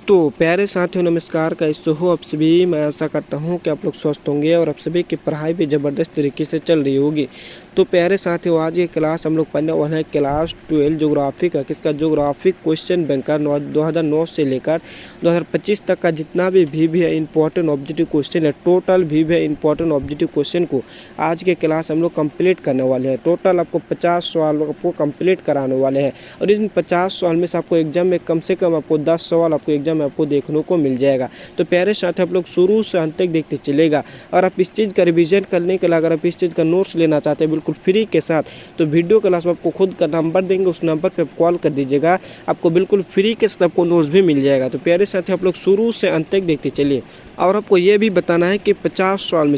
तो प्यारे साथियों नमस्कार, कैसे हो आप सभी। मैं आशा करता हूं कि आप लोग स्वस्थ होंगे और आप सभी की पढ़ाई भी ज़बरदस्त तरीके से चल रही होगी। तो प्यारे साथियों आज ये क्लास हम लोग पढ़ने वाले हैं क्लास 12 ज्योग्राफी का। किसका? ज्योग्राफी क्वेश्चन बैंक का 2009 से लेकर 2025 तक का जितना भी है इंपॉर्टेंट ऑब्जेक्टिव क्वेश्चन है, टोटल भी है इंपॉर्टेंट ऑब्जेक्टिव क्वेश्चन को आज के क्लास हम लोग कंप्लीट करने वाले हैं। टोटल आपको 50 सवाल आपको कंप्लीट कराने वाले हैं और इन 50 सवाल में से आपको एग्जाम में कम से कम आपको 10 सवाल आपको एग्जाम में आपको देखने को मिल जाएगा। तो प्यारे साथ आप लोग शुरू से अंत तक देखते चलेगा। और आप इस चीज़ का रिवीजन करने के लिए अगर आप इस चीज़ का नोट्स लेना चाहते हैं बिल्कुल फ्री के साथ, तो वीडियो क्लास में आपको खुद का नंबर देंगे, उस नंबर पर कॉल कर दीजिएगा, आपको बिल्कुल फ्री के साथ आपको नोट्स भी मिल जाएगा। तो प्यारे साथ आप लोग शुरू से अंत तक देखते चलिए। और आपको ये भी बताना है कि 50 सवाल में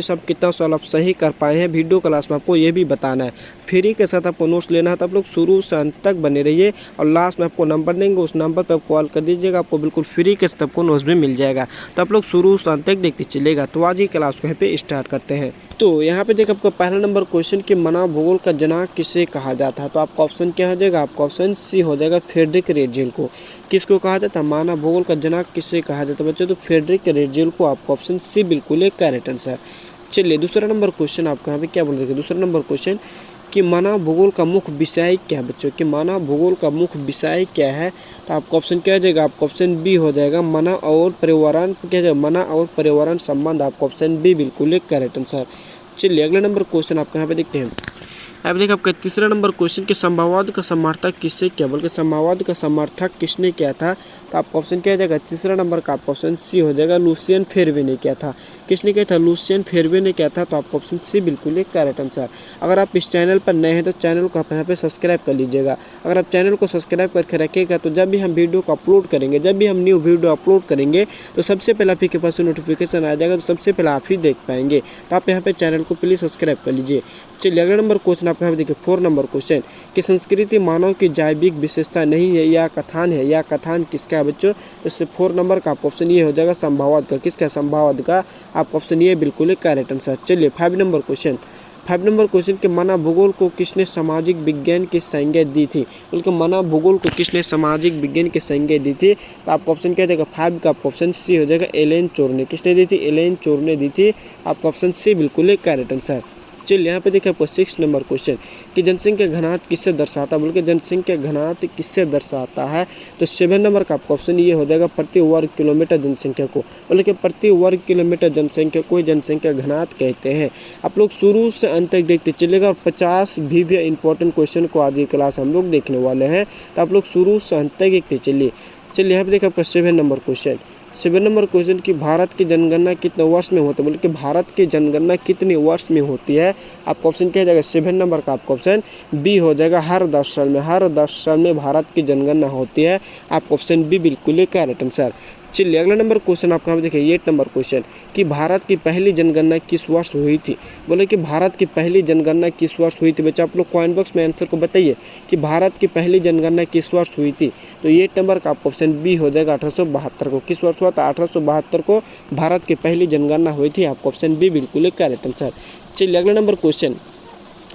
से आप कितना सवाल आप सही कर पाए हैं वीडियो क्लास में, आपको ये भी बताना है। फ्री के साथ आपको नोट्स लेना है तो आप लोग शुरू से अंत तक बने रहिए और लास्ट में आपको नंबर देंगे, उस नंबर पर आप कॉल कर दीजिएगा, आपको बिल्कुल फ्री के साथ आपको नोट्स भी मिल जाएगा। तो आप लोग शुरू से अंत तक देखते चलेगा। तो आज ही क्लास को यहाँ पे स्टार्ट करते हैं। तो यहाँ पे देखो आपका पहला नंबर क्वेश्चन कि मानव भूगोल का जनक किसे कहा जाता है। तो आपका ऑप्शन क्या हो जाएगा? आपका ऑप्शन सी हो जाएगा, फ्रेडरिक रेडजेल को। किसको कहा जाता है? मानव भूगोल का जनक किसे कहा जाता है बच्चों? तो फ्रेडरिक रेडजेल को। आपका ऑप्शन सी बिल्कुल एक करेक्ट आंसर। चलिए दूसरा नंबर क्वेश्चन आपका यहाँ पे क्या बोल रहे थे? दूसरा नंबर क्वेश्चन कि मानव भूगोल का मुख्य विषय क्या है बच्चों? कि मानव भूगोल का मुख्य विषय क्या है? तो आपका ऑप्शन क्या हो जाएगा? आपका ऑप्शन बी हो जाएगा, मानव और पर्यावरण। क्या जाएगा? मानव और पर्यावरण संबंध। आपका ऑप्शन बी बिल्कुल एक करेक्ट आंसर। चलिए अगला नंबर क्वेश्चन आपका यहाँ पे देखते हैं। अब देखिए आपका तीसरा नंबर क्वेश्चन कि संभाववाद का समर्थक किससे किया? बल्कि संभाववाद का समर्थक किसने किया था? तो आपका ऑप्शन क्या हो जाएगा? तीसरा नंबर का आपका ऑप्शन सी हो जाएगा, लुसियन फेरवे ने किया था। किसने किया था? लुसियन फेरवे ने किया था। तो आपका ऑप्शन सी बिल्कुल एक करेक्ट आंसर। अगर आप इस चैनल पर नए हैं तो चैनल को आप यहाँ पे सब्सक्राइब कर लीजिएगा। अगर आप चैनल को सब्सक्राइब करके रखिएगा तो जब भी हम वीडियो को अपलोड करेंगे, जब भी हम न्यू वीडियो अपलोड करेंगे तो सबसे पहले आप ही के पास नोटिफिकेशन आ जाएगा, तो सबसे पहले आप ही देख पाएंगे। तो आप यहाँ पे चैनल को प्लीज़ सब्सक्राइब कर लीजिए। चलिए अगला नंबर क्वेश्चन आप यहाँ पे देखिए 4 नंबर क्वेश्चन कि संस्कृति मानव की जैविक विशेषता नहीं है, या कथान है। या कथान किसका है बच्चों? तो इससे 4 नंबर का आप ऑप्शन ये हो जाएगा, संभाववाद का। किसका? संभाववाद का। आप ऑप्शन ये बिल्कुल एक करेक्ट आंसर। चलिए 5 नंबर क्वेश्चन। 5 नंबर क्वेश्चन कि मानव भूगोल को किसने सामाजिक विज्ञान की संज्ञा दी थी? बल्कि मानव भूगोल को किसने सामाजिक विज्ञान की संज्ञा दी थी? तो आपका ऑप्शन क्या जाएगा? 5 का ऑप्शन सी हो जाएगा, एलेन चोर ने। किसने दी थी? एलेन चोर ने दी थी। आपका ऑप्शन सी बिल्कुल एक करेक्ट आंसर। चलिए यहाँ पे देखिए आपको 6 नंबर क्वेश्चन कि जनसंख्या घनत्व किससे दर्शाता है? बल्कि जनसंख्या घनत्व किससे दर्शाता है? तो 7 नंबर का आपका ऑप्शन ये हो जाएगा, प्रति वर्ग किलोमीटर जनसंख्या को। बल्कि प्रति वर्ग किलोमीटर जनसंख्या को जनसंख्या घनत्व कहते हैं। आप लोग शुरू से अंत तक देखते चलेगा और 50 भी इंपॉर्टेंट क्वेश्चन को आज की क्लास हम लोग देखने वाले हैं। तो आप लोग शुरू से अंत तक देखते चलिए। यहाँ पे देखिए आपका 7 नंबर क्वेश्चन। 7 नंबर क्वेश्चन कि भारत की जनगणना कितने वर्ष में होती है? बल्कि भारत की जनगणना कितने वर्ष में होती है? आपका ऑप्शन क्या जाएगा? 7 नंबर का आपका ऑप्शन बी हो जाएगा, हर 10 साल में। हर 10 साल में भारत की जनगणना होती है। आपका ऑप्शन बी बिल्कुल एक करेक्ट आंसर। चलिए अगला नंबर क्वेश्चन आपका यहाँ देखिए 8 नंबर क्वेश्चन कि भारत की पहली जनगणना किस वर्ष हुई थी? बोले कि भारत की पहली जनगणना किस वर्ष हुई थी? बच्चा आप लोग कमेंट बॉक्स में आंसर को बताइए कि भारत की पहली जनगणना किस वर्ष हुई थी। तो 8 नंबर का आपका ऑप्शन बी हो जाएगा, 1872 को। किस वर्ष हुआ था? 1872 को भारत की पहली जनगणना हुई थी। आपका ऑप्शन बी बिल्कुल एक करेक्ट आंसर। चलिए अगला नंबर क्वेश्चन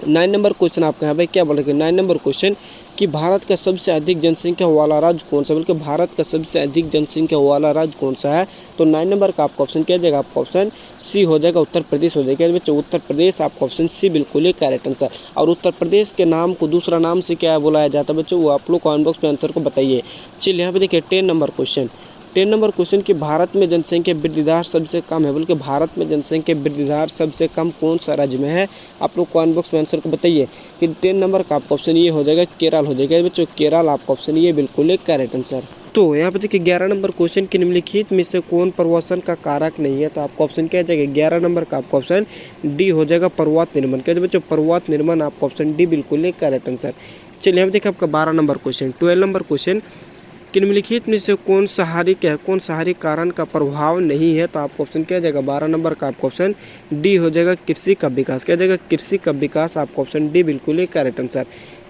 9 नंबर क्वेश्चन आपका यहाँ पे क्या बोलेंगे? 9 नंबर क्वेश्चन कि भारत का सबसे अधिक जनसंख्या वाला राज्य कौन सा? बल्कि भारत का सबसे अधिक जनसंख्या वाला राज्य कौन सा है? तो 9 नंबर का आपका ऑप्शन क्या जाएगा? आपका ऑप्शन सी हो जाएगा, उत्तर प्रदेश हो जाएगा बच्चों। उत्तर प्रदेश। आपका ऑप्शन सी बिल्कुल एक करेक्ट आंसर। और उत्तर प्रदेश के नाम को दूसरा नाम से क्या बुलाया जाता है बच्चों? वो आप लोग कमेंट बॉक्स में आंसर को बताइए। चलिए यहाँ पे देखिए 10 नंबर क्वेश्चन। 10 नंबर क्वेश्चन कि भारत में जनसंख्या वृद्धि दर सबसे कम है। बल्कि भारत में जनसंख्या वृद्धि दर सबसे कम कौन सा राज्य में है? आप लोग कमेंट बॉक्स में आंसर को बताइए कि 10 नंबर का आपका ऑप्शन ये हो जाएगा, केरल हो जाएगा बच्चों। केरल। आपका ऑप्शन ये बिल्कुल एक करेक्ट आंसर। तो यहाँ पे देखिए 11 नंबर क्वेश्चन कि निम्नलिखित में से कौन प्रवासन का कारक नहीं है? तो आपका ऑप्शन क्या जाएगा? 11 नंबर का आपका ऑप्शन डी हो जाएगा, पर्वत निर्माण। कहते बच्चों पर्वत निर्माण। आपका ऑप्शन डी बिल्कुल एक करेक्ट आंसर। चलिए यहाँ पे देखिए आपका 12 नंबर क्वेश्चन 12 नंबर क्वेश्चन कि निम्नलिखित में से कौन सहारी कारण का प्रभाव नहीं है? तो आपका ऑप्शन क्या जाएगा? 12 नंबर का आपका ऑप्शन डी हो जाएगा, कृषि का विकास। क्या जाएगा? कृषि का विकास। आपका ऑप्शन डी बिल्कुल एक करेक्ट आंसर।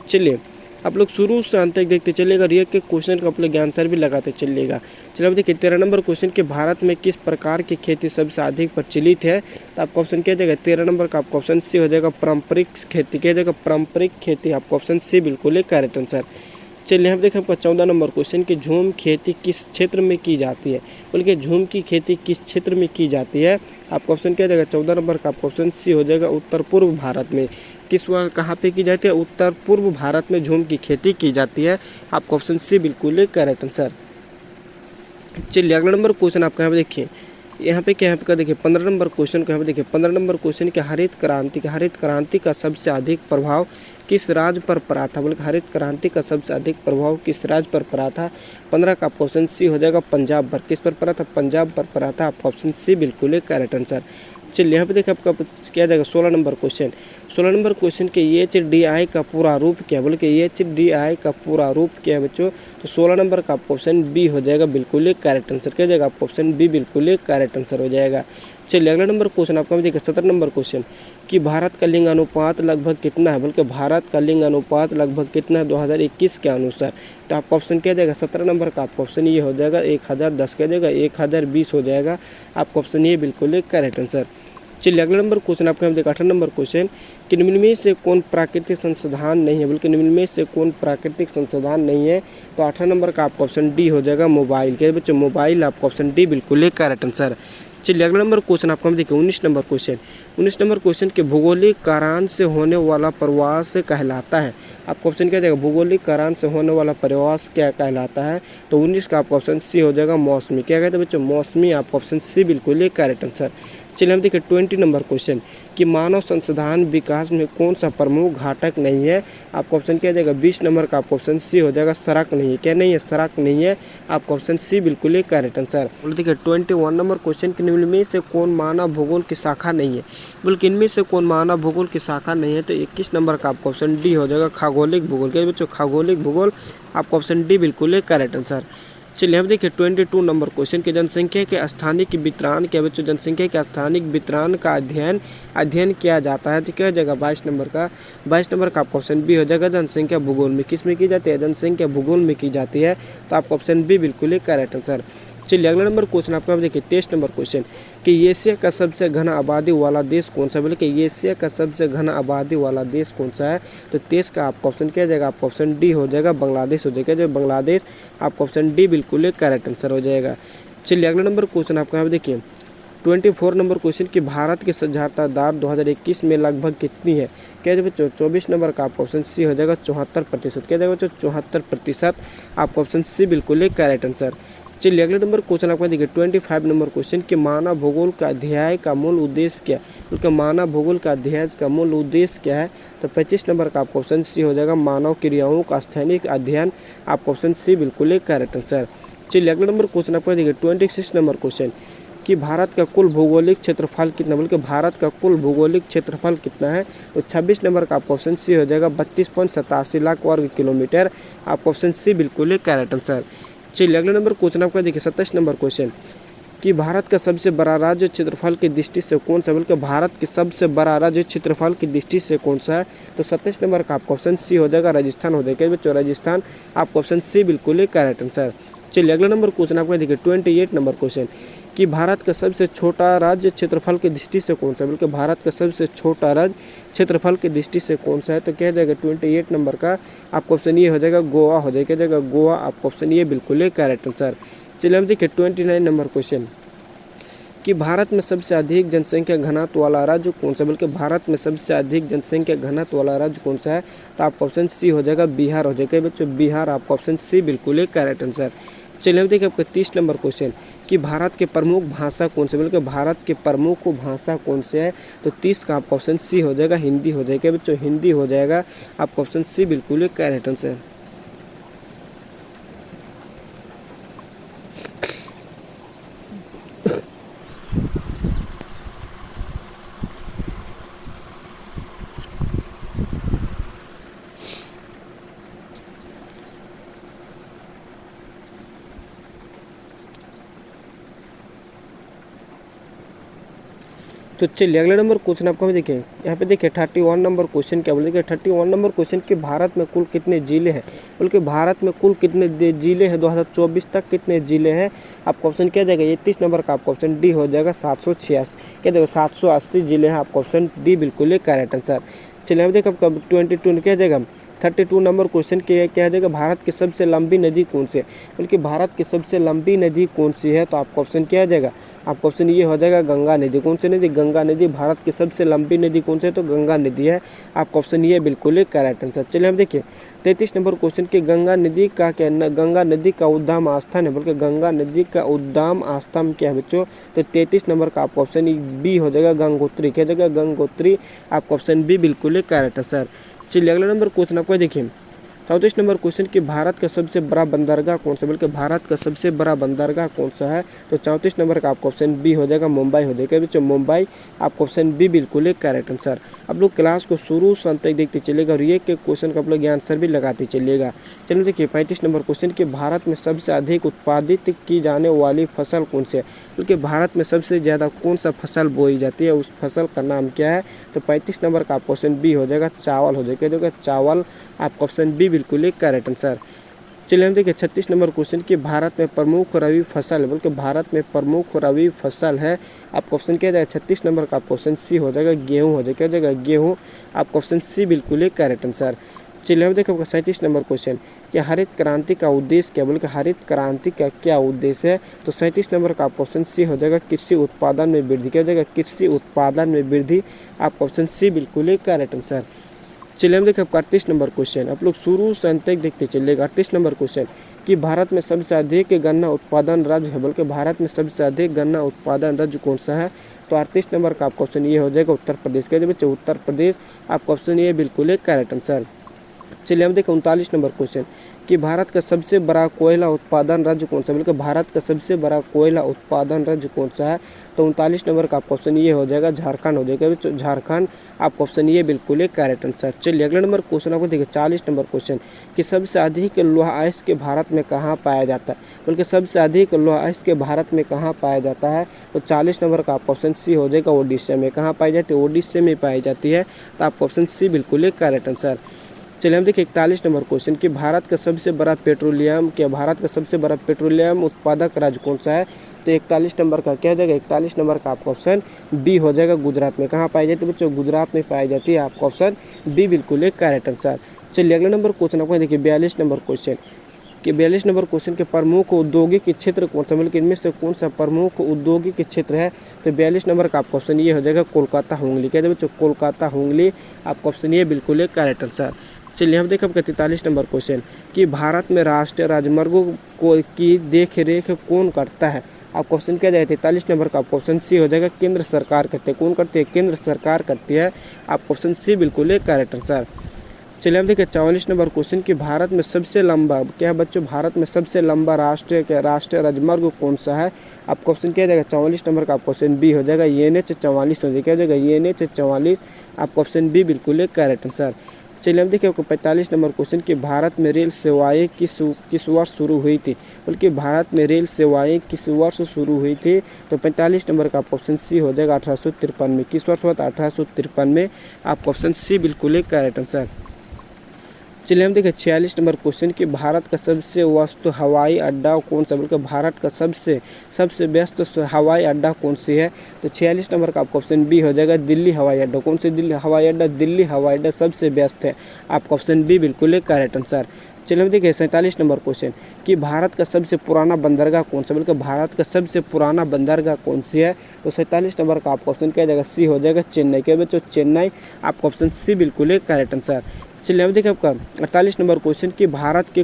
चलिए आप लोग शुरू से अंत तक देखते चलिएगा, रियल के क्वेश्चन का आप लोग आंसर भी लगाते चलिएगा। चलिए अब देखिए 13 नंबर क्वेश्चन कि भारत में किस प्रकार की खेती सबसे अधिक प्रचलित है? तो आपका ऑप्शन क्या जाएगा? 13 नंबर का आपका ऑप्शन सी हो जाएगा, पारंपरिक खेती। क्या जाएगा? पारंपरिक खेती। आपका ऑप्शन सी बिल्कुल एक करेक्ट आंसर। चलिए यहाँ पे देखें आपका 14 नंबर क्वेश्चन कि झूम खेती किस क्षेत्र में की जाती है। बल्कि झूम की खेती किस क्षेत्र में की जाती है। आपका ऑप्शन क्या जाएगा 14 नंबर का आपका ऑप्शन सी हो जाएगा, उत्तर पूर्व भारत में। किस वह कहाँ पे की जाती है, उत्तर पूर्व भारत में झूम की खेती की जाती है। आपका ऑप्शन सी बिल्कुल करेक्ट आंसर। चलिए अगला नंबर क्वेश्चन आपका यहाँ पे देखिए, यहाँ पे क्या है देखिए 15 नंबर क्वेश्चन को यहाँ पे देखिए 15 नंबर क्वेश्चन के हरित क्रांति का सबसे अधिक प्रभाव किस राज्य पर पड़ा था। बल्कि हरित क्रांति का सबसे अधिक प्रभाव किस राज्य पर पड़ा था। 15 का ऑप्शन सी हो जाएगा पंजाब पर। किस पर पड़ा था, पंजाब पर पड़ा था। आपका ऑप्शन सी बिल्कुल करेक्ट आंसर। चलिए यहाँ पे देखिए आपका क्या जाएगा 16 नंबर क्वेश्चन। 16 नंबर क्वेश्चन के EHDI का पूरा रूप क्या है। बोले कि EHDI का पूरा रूप क्या है बच्चों, तो 16 नंबर का ऑप्शन बी हो जाएगा बिल्कुल करेक्ट आंसर। क्या जाएगा आपका ऑप्शन बी बिल्कुल करेक्ट आंसर हो जाएगा। चलिए अगला नंबर क्वेश्चन आपका देखिए 17 नंबर क्वेश्चन कि भारत का लिंग अनुपात लगभग कितना है। बल्कि भारत का लिंग अनुपात लगभग कितना है 2021 के अनुसार। तो आपका ऑप्शन क्या जाएगा 17 नंबर का आपका ऑप्शन ये हो जाएगा 1010 क्या जाएगा 1020 हो जाएगा। आपका ऑप्शन ये बिल्कुल करेक्ट आंसर। चलिए अगला नंबर क्वेश्चन आपका हम देखा 18 नंबर क्वेश्चन कि निम्न में से कौन प्राकृतिक संसाधन नहीं है। बल्कि निम्न में से कौन प्राकृतिक संसाधन नहीं है। तो 18 नंबर का आपका ऑप्शन डी हो जाएगा मोबाइल। क्या बच्चों मोबाइल। आपका ऑप्शन डी बिल्कुल करेक्ट आंसर। चलिए अगला नंबर क्वेश्चन आपको हम देखिए 19 नंबर क्वेश्चन। 19 नंबर क्वेश्चन के भौगोलिक कारण से होने वाला प्रवास कहलाता है। आपका ऑप्शन क्या जाएगा भौगोलिक कारण से होने वाला प्रवास क्या कहलाता है। तो 19 का आपका ऑप्शन सी हो जाएगा मौसमी। क्या कहते हैं बच्चों मौसमी। आपका ऑप्शन सी बिल्कुल करेक्ट आंसर। चलिए हम देखिए 20 नंबर क्वेश्चन कि मानव संसाधन विकास में कौन सा प्रमुख घटक नहीं है। आपका ऑप्शन क्या जाएगा 20 नंबर का आपका ऑप्शन सी हो जाएगा सड़क नहीं है। क्या नहीं है, सड़क नहीं है। आपका ऑप्शन सी बिल्कुल करेक्ट आंसर। देखिए 21 नंबर क्वेश्चन के निम्न में से कौन मानव भूगोल की शाखा नहीं है। बल्कि इनमें से कौन मानव भूगोल की शाखा नहीं है। तो 21 नंबर का आपका ऑप्शन डी हो जाएगा खगोलिक भूगोल। क्या बच्चों खगोलिक भूगोल। आपका ऑप्शन डी बिल्कुल करेक्ट आंसर। चलिए हम देखिए 22 नंबर क्वेश्चन के जनसंख्या के स्थानिक वितरण क्या बच्चों जनसंख्या के स्थानिक वितरण का अध्ययन किया जाता है। तो क्या हो जाएगा 22 नंबर का आपका ऑप्शन बी हो जाएगा जनसंख्या भूगोल में। किस में की जाती है, जनसंख्या भूगोल में की जाती है। तो आपका ऑप्शन बी बिल्कुल करेक्ट आंसर। चलिए अगला नंबर क्वेश्चन आपका देखिए 23 नंबर क्वेश्चन कि एशिया का सबसे घना आबादी वाला देश कौन सा। बोले कि एशिया का सबसे घना आबादी वाला देश कौन सा है। तो 23 का आपका ऑप्शन क्या जाएगा आपका ऑप्शन डी हो जाएगा बांग्लादेश हो जाएगा। जो बांग्लादेश आपका ऑप्शन डी बिल्कुल करेक्ट आंसर हो जाएगा। चलिए अगला नंबर क्वेश्चन आपका यहाँ देखिए 24 नंबर क्वेश्चन कि भारत की साझरता दर 2021 में लगभग कितनी है। क्या है बच्चों 24 नंबर का आपका ऑप्शन सी हो जाएगा 74%। क्या जाएगा बच्चों 74%। आपका ऑप्शन सी बिल्कुल करेक्ट आंसर। चलिए अगले नंबर क्वेश्चन आपको देखिए 25 नंबर क्वेश्चन कि मानव भूगोल का अध्याय का मूल उद्देश्य क्या है। क्योंकि मानव भूगोल का अध्याय का मूल उद्देश्य क्या है। तो 25 नंबर का आपका ऑप्शन सी हो जाएगा मानव क्रियाओं का स्थैतिक अध्ययन। आपका ऑप्शन सी बिल्कुल करेक्ट आंसर। चलिए अगले नंबर क्वेश्चन आपको देखिए 26 नंबर क्वेश्चन कि भारत का कुल भौगोलिक क्षेत्रफल कितना। बल्कि भारत का कुल भौगोलिक क्षेत्रफल कितना है। तो 26 नंबर का आपका ऑप्शन सी हो जाएगा 32.87 लाख वर्ग किलोमीटर। आपका ऑप्शन सी बिल्कुल करेक्ट आंसर। चलिए अगले नंबर क्वेश्चन आपका देखिए 27 नंबर क्वेश्चन कि भारत का सबसे बड़ा राज्य क्षेत्रफल की दृष्टि से कौन सा। बल्कि भारत के सबसे बड़ा राज्य क्षेत्रफल की दृष्टि से कौन सा है। तो 27 नंबर का आपका ऑप्शन सी हो जाएगा राजस्थान हो जाएगा बच्चों राजस्थान। आपका ऑप्शन सी बिल्कुल करेक्ट आंसर। चलिए अगला नंबर क्वेश्चन आपका देखिए 28 नंबर क्वेश्चन कि भारत का सबसे छोटा राज्य क्षेत्रफल की दृष्टि से कौन सा। बल्कि भारत का सबसे छोटा राज्य क्षेत्रफल की दृष्टि से कौन सा है। तो क्या जाएगा 28 नंबर का आपका ऑप्शन ये हो जाएगा गोवा हो जाएगा। क्या जाएगा गोवा। आपका ऑप्शन ये बिल्कुल करेक्ट आंसर। चलिए हम देखिए 29 नंबर क्वेश्चन कि भारत में सबसे अधिक जनसंख्या घनत्व वाला राज्य कौन सा। बल्कि भारत में सबसे अधिक जनसंख्या घनत्व वाला राज्य कौन सा है। तो आपका ऑप्शन सी हो जाएगा बिहार हो जाएगा बच्चों बिहार। आपका ऑप्शन सी बिल्कुल करेक्ट आंसर। चलिए हम देखिए आपका 30 नंबर क्वेश्चन कि भारत के प्रमुख भाषा कौन से। बल्कि भारत के प्रमुख भाषा कौन से है। तो 30 का आपका ऑप्शन सी हो जाएगा हिंदी हो जाएगा बच्चों हिंदी हो जाएगा। आपका ऑप्शन सी बिल्कुल करेक्ट आंसर। तो चलिए अगला नंबर क्वेश्चन आपको हम देखें यहाँ पे देखिए 31 नंबर क्वेश्चन क्या बोले। 31 नंबर क्वेश्चन कि भारत में कुल कितने जिले हैं। बल्कि भारत में कुल कितने जिले हैं 2024 तक कितने जिले हैं। आपका ऑप्शन क्या जाएगा 31 नंबर का आपका ऑप्शन डी हो जाएगा 786 क्या जाएगा 780 जिले हैं। आपका ऑप्शन डी बिल्कुल करेक्ट आंसर। चलिए हम देखिए आपका 22 क्या जाएगा 32 नंबर क्वेश्चन क्या है जाएगा, भारत की सबसे लंबी नदी कौन सी है, बल्कि भारत की सबसे लंबी नदी कौन सी है, तो आपका ऑप्शन क्या आ जाएगा, आपका ऑप्शन ये हो जाएगा गंगा नदी। कौन सी नदी, गंगा नदी। भारत की सबसे लंबी नदी कौन सी है, तो गंगा नदी है। आपका ऑप्शन ये बिल्कुल करेक्ट आंसर। चलिए हम देखिए 33 नंबर क्वेश्चन की गंगा नदी का क्या, गंगा नदी का उद्गम स्थान है, बल्कि गंगा नदी का उद्गम स्थान क्या है बच्चों, तो 33 नंबर का आपका ऑप्शन बी हो जाएगा गंगोत्री। क्या जगह, गंगोत्री। आपका ऑप्शन बी बिल्कुल करेक्ट आंसर। चलिए अगला नंबर क्वेश्चन आपको देखिए 34 नंबर क्वेश्चन कि भारत का सबसे बड़ा बंदरगाह कौन सा, बल्कि भारत का सबसे बड़ा बंदरगाह कौन सा है, तो 34 नंबर का आपका ऑप्शन बी हो जाएगा मुंबई हो जाएगा बच्चों, मुंबई। आपका ऑप्शन बी बिल्कुल करेक्ट आंसर। अब लोग क्लास को शुरू से अंत तक देखते चलेगा और ये के क्वेश्चन का आप लोग आंसर भी लगाते चलिएगा। चलिए देखिए 35 नंबर क्वेश्चन कि भारत में सबसे अधिक उत्पादित की जाने वाली फसल कौन सी है, बल्कि भारत में सबसे ज़्यादा कौन सा फसल बोई जाती है, उस फसल का नाम क्या है, तो 35 नंबर का आपका ऑप्शन बी हो जाएगा चावल हो जाएगा, चावल। आपका ऑप्शन बी बिल्कुल करेक्ट आंसर। चलिए हम देखिए 36 नंबर क्वेश्चन कि भारत में प्रमुख रबी फसल है, बल्कि भारत में प्रमुख रबी फसल है। आपका ऑप्शन क्या जाएगा, 36 नंबर का आपका ऑप्शन सी हो जाएगा गेहूँ हो जाएगा, गेहूँ। आपका ऑप्शन सी बिल्कुल करेक्ट आंसर। चलिए हम देखिए 37 नंबर क्वेश्चन कि हरित क्रांति का उद्देश्य क्या, बल्कि हरित क्रांति का क्या उद्देश्य है, तो 37 नंबर का आपका ऑप्शन सी हो जाएगा कृषि उत्पादन में वृद्धि। क्या हो जाएगा, कृषि उत्पादन में वृद्धि। आपका ऑप्शन सी बिल्कुल करेक्ट आंसर। चलिए हम देखें 38 नंबर क्वेश्चन, आप लोग शुरू से अंत तक देखते चलिएगा। 38 नंबर क्वेश्चन कि भारत में सबसे अधिक गन्ना उत्पादन राज्य है, बल्कि भारत में सबसे अधिक गन्ना उत्पादन राज्य कौन सा है, तो 38 नंबर का आपका ऑप्शन ये हो जाएगा उत्तर प्रदेश। क्या बच्चे, उत्तर प्रदेश। आपका ऑप्शन ये बिल्कुल करेक्ट आंसर। चलिए हम देखें 39 नंबर क्वेश्चन कि भारत का सबसे बड़ा कोयला उत्पादन राज्य कौन सा है, बल्कि भारत का सबसे बड़ा कोयला उत्पादन राज्य कौन सा है, तो 39 नंबर का आपका ऑप्शन ये हो जाएगा झारखंड हो जाएगा, झारखंड। आपका ऑप्शन ये बिल्कुल करेक्ट आंसर। चलिए अगला नंबर क्वेश्चन आपको देखिए 40 नंबर क्वेश्चन कि सबसे अधिक लौह अयस्क भारत में कहाँ पाया जाता है, बल्कि सबसे अधिक लौह अयस्क भारत में कहाँ पाया जाता है, तो 40 नंबर का आपका ऑप्शन सी हो जाएगा ओडिशा में। कहाँ पाई जाती है, ओडिशा में पाई जाती है। तो आपका ऑप्शन सी बिल्कुल करेक्ट आंसर। चलिए हम देखिए 41 नंबर क्वेश्चन कि भारत का सबसे बड़ा पेट्रोलियम भारत का सबसे बड़ा पेट्रोलियम उत्पादक राज्य कौन सा है, तो 41 नंबर का क्या हो जाएगा, 41 नंबर का आपका ऑप्शन बी हो जाएगा गुजरात में। कहाँ पाई जाती है बच्चों, गुजरात में पाई जाती है। आपका ऑप्शन बी बिल्कुल करेक्ट आंसर। चलिए अगला नंबर क्वेश्चन आपको देखिए 42 नंबर क्वेश्चन कि 42 नंबर क्वेश्चन के प्रमुख औद्योगिक क्षेत्र कौन सा, बल्कि इनमें से कौन सा प्रमुख औद्योगिक क्षेत्र है, तो 42 नंबर का आपका ऑप्शन ये हो जाएगा कोलकाता हुगली। क्या है बच्चों, कोलकाता हुगली। आपका ऑप्शन ये बिल्कुल करेक्ट आंसर। चलिए हम देखें आपका 43 नंबर क्वेश्चन कि भारत में राष्ट्रीय राजमार्गों की देख रेख कौन करता है। आपका ऑप्शन क्या जाएगा 43 नंबर का आपका ऑप्शन सी हो जाएगा केंद्र सरकार करती है। कौन करती है, केंद्र सरकार करती है। आपका ऑप्शन सी बिल्कुल करेक्ट आंसर। चलिए हम देखिए 44 नंबर क्वेश्चन कि भारत में सबसे लंबा क्या है बच्चों, भारत में सबसे लंबा राष्ट्रीय राजमार्ग कौन सा है। आपका ऑप्शन क्या जाएगा 44 नंबर का आपका ऑप्शन बी हो जाएगा NH 44 हो जाएगा। क्या हो जाएगा NH 44। आपका ऑप्शन बी बिल्कुल करेक्ट आंसर। चलिए हम देखिए आपको 45 नंबर क्वेश्चन कि भारत में रेल सेवाएं किस वर्ष शुरू हुई थी, बल्कि भारत में रेल सेवाएं किस वर्ष शुरू हुई थी, तो 45 नंबर का आपका ऑप्शन सी हो जाएगा 1853 में। किस वर्ष हुआ था, 1853 में। आपका ऑप्शन सी बिल्कुल करेक्ट आंसर। चलिए हम देखिए 46 नंबर क्वेश्चन कि भारत का सबसे व्यस्त हवाई अड्डा कौन सा, बल्कि भारत का सबसे व्यस्त हवाई अड्डा कौन सी है, तो 46 नंबर का आपका ऑप्शन बी हो जाएगा दिल्ली हवाई अड्डा। कौन सी दिल्ली हवाई अड्डा, दिल्ली हवाई अड्डा सबसे व्यस्त है। आपका ऑप्शन बी बिल्कुल करेक्ट आंसर। चलिए हम देखिए 47 नंबर क्वेश्चन कि भारत का सबसे पुराना बंदरगाह कौन सा, बल्कि भारत का सबसे पुराना बंदरगाह कौन सी है, तो 47 नंबर का आपका ऑप्शन क्या जाएगा सी हो जाएगा चेन्नई। क्या बच्चों, चेन्नई। आपका ऑप्शन सी बिल्कुल करेक्ट आंसर। चलिए अब देखिए आपका 48 नंबर क्वेश्चन कि भारत के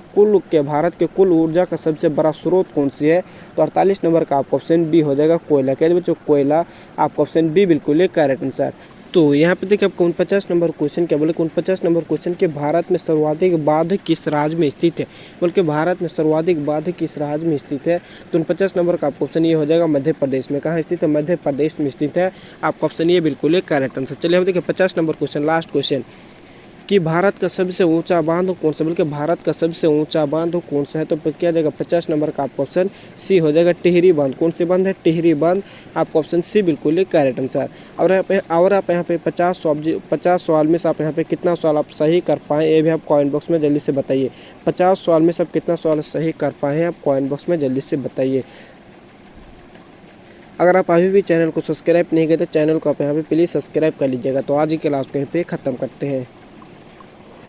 कुल ऊर्जा का सबसे बड़ा स्रोत कौन सी है, तो 48 नंबर का आपका ऑप्शन बी हो जाएगा कोयला। क्या बच्चों, कोयला। आपका ऑप्शन बी बिल्कुल करेक्ट आंसर। तो यहाँ पे देखिए आपको 49 नंबर क्वेश्चन क्या बोले, 49 नंबर क्वेश्चन के भारत में सर्वाधिक बांध किस राज्य में स्थित है, बल्कि भारत में सर्वाधिक बांध किस राज्य में स्थित है, तो 49 नंबर का आपका ऑप्शन ये हो जाएगा मध्य प्रदेश में। कहाँ स्थित है, मध्य प्रदेश में स्थित है। आपका ऑप्शन ये बिल्कुल करेक्ट आंसर। चलिए हम देखिए 50 नंबर क्वेश्चन, लास्ट क्वेश्चन कि भारत का सबसे ऊंचा बांध कौन सा, बल्कि भारत का सबसे ऊंचा बांध कौन सा है, तो क्या जाएगा 50 नंबर का आपका ऑप्शन सी हो जाएगा टिहरी बांध। कौन सी बांध है, टिहरी बांध। आपका ऑप्शन सी बिल्कुल करेक्ट आंसर। और आप यहाँ पे 50 सवाल में से आप यहाँ पे कितना सवाल आप सही कर पाएँ, ये भी आप कमेंट बॉक्स में जल्दी से बताइए। 50 सवाल में से आप कितना सवाल सही कर पाए हैं, आप कमेंट बॉक्स में जल्दी से बताइए। अगर आप अभी भी चैनल को सब्सक्राइब नहीं किए तो चैनल को आप यहाँ पे प्लीज़ सब्सक्राइब कर लीजिएगा। तो आज ही क्लास को यहीं पे ख़त्म करते हैं।